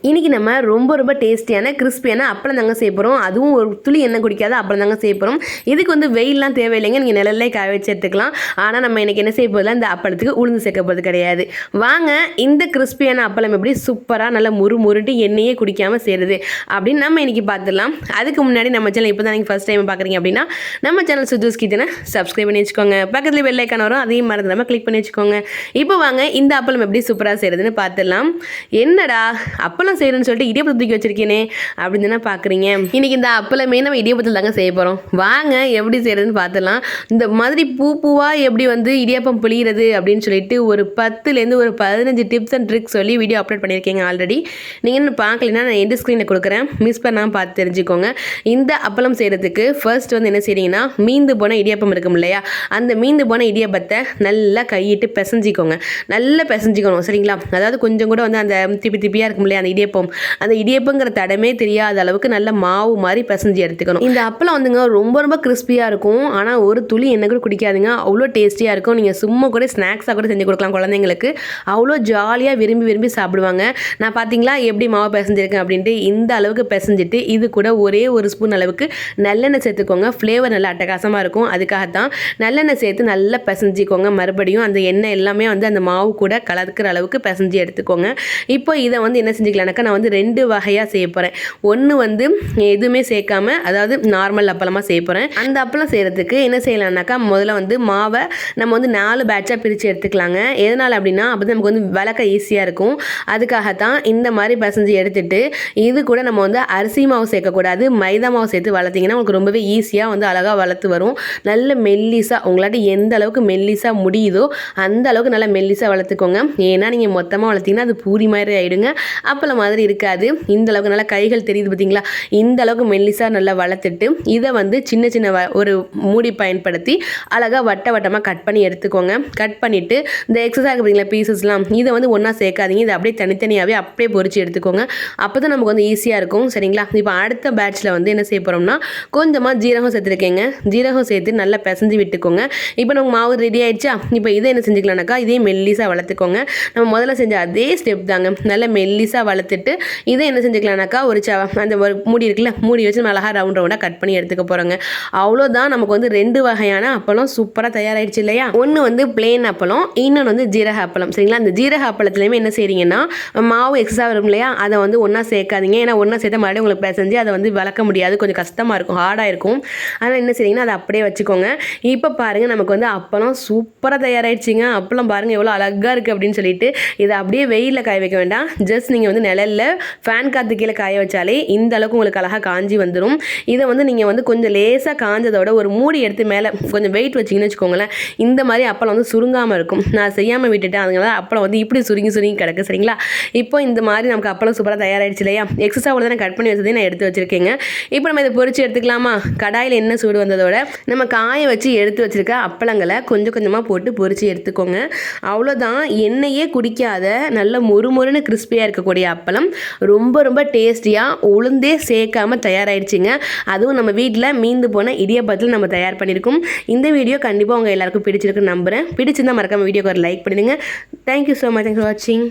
இன்றைக்கி நம்ம ரொம்ப டேஸ்டியான கிறிஸ்பியான அப்பளம் தாங்க செய்ய போகிறோம். அதுவும் ஒரு துளி எண்ணெய் குடிக்காத அப்பளம் தாங்க செய்ய போகிறோம். இதுக்கு வந்து வெயிலெலாம் தேவையில்லைங்க, நீங்கள் நிழல்லே காய வச்சு எடுத்துக்கலாம். ஆனால் நம்ம இன்றைக்கி என்ன செய்ய போதில்லை, இந்த அப்பளத்துக்கு உளுந்து சேர்க்க போகிறது கிடையாது. வாங்க இந்த கிறிஸ்பியான அப்பளம் எப்படி சூப்பராக நல்லா முறுட்டு எண்ணெயே குடிக்காமல் செய்கிறது அப்படின்னு நம்ம இன்றைக்கி பார்த்துடலாம். அதுக்கு முன்னாடி நம்ம சேனல் இப்போ தான் நீங்கள் ஃபஸ்ட் டைம் பார்க்குறீங்க அப்படின்னா நம்ம சேனல் சுஜூஸ் கிச்சனை சப்ஸ்கிரைப் பண்ணி வச்சுக்கோங்க. பக்கத்தில் பெல் ஐக்கான் வரும், அதையும் மறந்து நம்ம கிளிக் பண்ணி வச்சுக்கோங்க. இப்போ வாங்க இந்த அப்பளம் எப்படி சூப்பராக செய்கிறதுன்னு பார்த்துடலாம். என்னடா அப்பளம் செய்யணும்னு சொல்லிட்டு இடியப்பத்தை தூக்கி வச்சிருக்கேனே அப்படின்னு தானே பார்க்குறீங்க. இன்றைக்கி இந்த அப்பளமே நம்ம இடியப்பத்தில் தாங்க செய்ய போகிறோம். வாங்க எப்படி செய்கிறதுன்னு பார்த்துடலாம். இந்த மாதிரி பூவாக எப்படி வந்து இடியப்பம் புளிகிறது அப்படின்னு சொல்லிட்டு ஒரு 10லேருந்து ஒரு 15 டிப்ஸ் அண்ட் ட்ரிக்ஸ் சொல்லி வீடியோ அப்லோட் பண்ணியிருக்கேங்க ஆல்ரெடி. நீங்கள் இன்னும் பார்க்கலன்னா நான் எண்ட் ஸ்க்ரீனில் கொடுக்குறேன், மிஸ் பண்ணாமல் பார்த்து தெரிஞ்சுக்கோங்க. இந்த அப்பளம் செய்கிறதுக்கு ஃபர்ஸ்ட் வந்து என்ன செய்றீங்கன்னா, மீந்து போன இடியப்பம் இருக்கும் இல்லையா, அந்த மீந்து போன இடியப்பத்தை நல்லா கையிட்டு பிசைஞ்சிக்கோங்க. நல்லா பிசைஞ்சிக்கணும் சரிங்களா. அதாவது கொஞ்சம் கூட வந்து அந்த திப்பியாக இருக்கும் இல்லையா, அந்த இடியப்பங்கிற தடமே தெரியாத அளவுக்கு நல்ல மாவு மாதிரி பிசைஞ்சு எடுத்துக்கணும். இந்த அப்பளம் வந்துங்க ரொம்ப கிறிஸ்பியாக இருக்கும். ஆனால் ஒரு துளி எண்ணெய் கூட குடிக்காதுங்க, அவ்வளோ டேஸ்டியாக இருக்கும். நீங்கள் சும்மா கூட ஸ்நாக்ஸாக கூட செஞ்சு கொடுக்கலாம் குழந்தைங்களுக்கு. அவ்வளோ ஜாலியாக விரும்பி சாப்பிடுவாங்க. நான் பார்த்தீங்களா எப்படி மாவு பிசைஞ்சிருக்கேன் அப்படின்ட்டு. இந்த அளவுக்கு பிசைஞ்சிட்டு இது கூட ஒரே ஒரு ஸ்பூன் அளவுக்கு நல்லெண்ணெய் சேர்த்துக்கோங்க. ஃப்ளேவர் நல்லா அட்டகாசமாக இருக்கும். அதுக்காகத்தான் நல்லெண்ணெய் சேர்த்து நல்லா பிசைஞ்சிக்கோங்க. மறுபடியும் அந்த எண்ணெய் எல்லாமே வந்து அந்த மாவு கூட கலக்கிற அளவுக்கு பிசைஞ்சு எடுத்துக்கோங்க. இப்போ இதை வந்து என்ன செஞ்சுக்கலாம்னாக்கா, நான் வந்து 2 வகையாக செய்ய போகிறேன். ஒன்று வந்து எதுவுமே சேர்க்காம, அதாவது நார்மல் அப்பளமாக செய்ய போகிறேன். அந்த அப்பளம் செய்கிறதுக்கு என்ன செய்யலாம்னாக்கா, முதல்ல வந்து மாவை நம்ம வந்து 4 பேட்சாக பிரித்து எடுத்துக்கலாங்க. எதனால் அப்படின்னா அப்போ நமக்கு வந்து விளக்க ஈஸியாக இருக்கும். அதுக்காகத்தான் இந்த மாதிரி பசஞ்சு எடுத்துட்டு இது கூட நம்ம வந்து அரிசி மாவு சேர்க்கக்கூடாது, மைதா மாவு சேர்த்து வளர்த்திங்கன்னா உங்களுக்கு ரொம்பவே ஈஸியாக வந்து அழகாக வளர்த்து வரும். நல்ல மெல்லிஸாக உங்களாட்ட எந்த அளவுக்கு மெல்லிஸாக முடியுதோ அந்த அளவுக்கு நல்லா மெல்லிஸாக வளர்த்துக்கோங்க. ஏன்னா நீங்கள் மொத்தமாக வளர்த்திங்கன்னா அது பூரி மாதிரி ஆகிடுங்க, அப்பளம் மாதிரி இருக்காது. இந்த அளவுக்கு நல்லா கைகள் தெரியுது பார்த்தீங்களா, இந்த அளவுக்கு மெல்லிசாக நல்லா வளர்த்துட்டு இதை வந்து சின்ன ஒரு மூடி பயன்படுத்தி அழகாக வட்டமாக கட் பண்ணி எடுத்துக்கோங்க. கட் பண்ணிவிட்டு இந்த எக்ஸஸாக பார்த்தீங்களா பீசஸ்லாம், இதை வந்து ஒன்றா சேர்க்காதீங்க, இதை அப்படியே தனித்தனியாகவே அப்படியே பொரிச்சு எடுத்துக்கோங்க. அப்போ தான் நமக்கு வந்து ஈஸியாக இருக்கும் சரிங்களா. இப்போ அடுத்த பேட்சில் வந்து என்ன செய்ய போகிறோம்னா, கொஞ்சமாக ஜீரகம் சேர்த்துருக்கேங்க. ஜீரகம் சேர்த்து நல்லா பிசைஞ்சு விட்டுக்கோங்க. இப்போ நமக்கு மாவு ரெடி ஆகிடுச்சா. இப்போ இதை என்ன செஞ்சுக்கலாம்னாக்கா, இதே மெல்லிசாக வளர்த்துக்கோங்க. நம்ம முதல்ல செஞ்ச அதே ஸ்டெப் தாங்க. நல்லா மெல்லிசாக வளர்த்துட்டு இதை என்ன செஞ்சுக்கலாம்னாக்கா, அந்த ஒரு மூடி இருக்குல்ல, மூடி வச்சு நம்ம அழகாக ரவுண்டாக கட் பண்ணி எடுத்துக்க போகிறோங்க. அவ்வளோதான். நமக்கு வந்து 2 வகையான அப்பளம் சூப்பராக தயாராகிடுச்சு இல்லையா. ஒன்று வந்து பிளேன் அப்பளம், இன்னொன்று வந்து ஜீரக அப்பளம் சரிங்களா. அந்த ஜீரக அப்பளத்துலேயுமே என்ன செய்றீங்கன்னா, மாவு எக்ஸ்ட்ரா வரும் இல்லையா, அதை வந்து ஒன்றா சேர்க்காதீங்க. ஏன்னா ஒன்றா சேர்த்தா மறுபடியும் உங்களுக்கு பிசைஞ்சு அதை வந்து வளர்க்க முடியாது, கொஞ்சம் கஷ்டமாக இருக்கும், ஹார்டாக இருக்கும். அதனால் என்ன செய்றீங்கன்னா அதை அப்படியே வச்சுக்கோங்க. இப்போ பாருங்கள் நமக்கு வந்து அப்பளம் சூப்பராக தயாராகிடுச்சிங்க. அப்பளம் பாருங்கள் எவ்வளோ அழகாக இருக்குது அப்படின்னு சொல்லிட்டு. இதை அப்படியே வெயிலில் காய வைக்க வேண்டாம், ஜஸ்ட் நீங்கள் வந்து நிழலில் ஃபேன் காற்று கீழே காய வச்சாலே இந்த அளவுக்கு உங்களுக்கு அழகாக காஞ்சி வந்துடும். இதை வந்து நீங்கள் வந்து கொஞ்சம் லேசாக காஞ்சதோட ஒரு மூடி எடுத்து மேலே கொஞ்சம் வெயிட் வச்சிங்கன்னு வச்சுக்கோங்களேன், இந்த மாதிரி அப்பளம் வந்து சுருங்காமல் இருக்கும். நான் செய்யாமல் விட்டுட்டேன், அதனால அப்பளம் வந்து இப்படி சுருங்கி கிடக்கு சரிங்களா. இப்போ இந்த மாதிரி நமக்கு அப்பளம் சூப்பராக தயாராகிடுச்சு இல்லையா. எக்ஸஸாக உள்ள தான் கட் பண்ணி வச்சதே நான் எடுத்து வச்சுருக்கேங்க. இப்போ நம்ம இதை பொரிச்சு எடுத்துக்கலாமா. கடாயில் எண்ணெய் சூடு வந்ததோட நம்ம காய வச்சு எடுத்து வச்சுருக்க அப்பளங்களை கொஞ்சமாக போட்டு பொரிச்சு எடுத்துக்கோங்க. அவ்வளோதான். எண்ணெயே குடிக்காத நல்ல மொறுன்னு கிறிஸ்பியாக இருக்கக்கூடிய அப்பளம் ரொம்ப டேஸ்டியாக உளுந்தே சேர்க்காமல் தயாராகிடுச்சிங்க. அதுவும் நம்ம வீட்டில் மீந்து போன இடியப்பத்தில் நம்ம தயார் பண்ணியிருக்கோம். இந்த வீடியோ கண்டிப்பாக உங்கள் எல்லாருக்கும் பிடிச்சிருக்குன்னு நம்புகிறேன். பிடிச்சிருந்தால் மறக்காம வீடியோக்கு ஒரு லைக் பண்ணிடுங்க. Thank you so much, thanks for வாட்சிங்.